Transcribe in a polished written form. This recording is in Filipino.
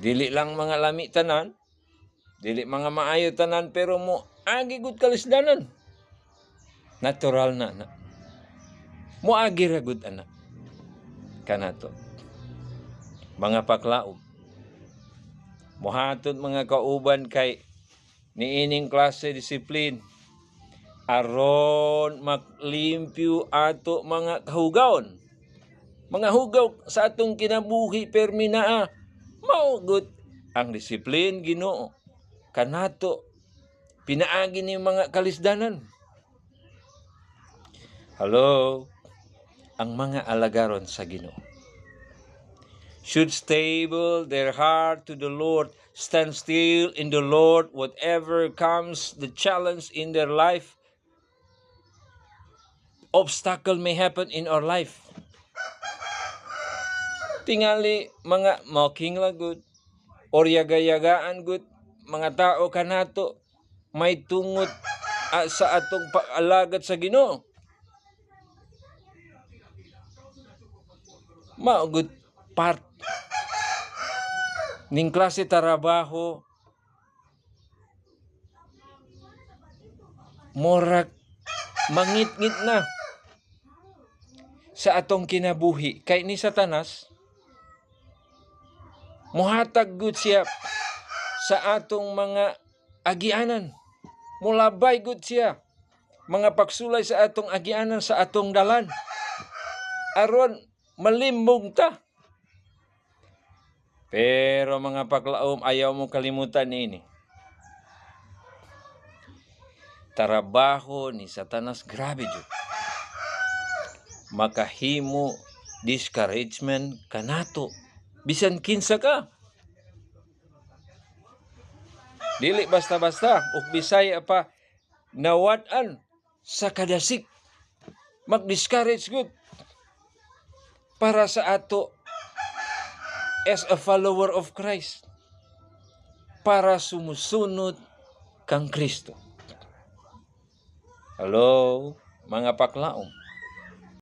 Dili lang mga lami tanan, dili mga maayo tanan, pero mo agi gud kalisdanan. Natural na. Mo agi ra gud ana. Kanato. Mga paklaom. Mohatod mga kauban kay niining klase disiplin aron maglimpyo ato mga kahugawon. Mga hugaw sa atong kinabuhi permi naa maugot ang disiplin Ginoo kanato pinaagi ni mga kalisdanan. Hello, ang mga alagaron sa Ginoo should stable their heart to the Lord, stand still in the Lord, whatever comes the challenge in their life. Obstacle may happen in our life. Tingali mga mocking lagut or yaga-yagaan gud mga tao kanato may tungot sa atong pag-alagad sa Ginoo. Maugud part ning klase trabaho murag mangit-ngit na sa atong kinabuhi kay ni Satanas muhatag gud siya sa atong mga agianan, mulabay gud siya mga pagsulay sa atong agianan sa atong dalan aron malimbong ta. Pero mga paklaom, ayaw mo kalimutan ini. Trabaho ni Satanas grabe jud. Makahimo discouragement kanato bisan kinsa ka. Dili basta-basta ug Bisaya pa nawad-an sa kadasik. Mag-discourage gud para sa ato as a follower of Christ, para sumusunod kang Kristo. Hello, mga paklaom.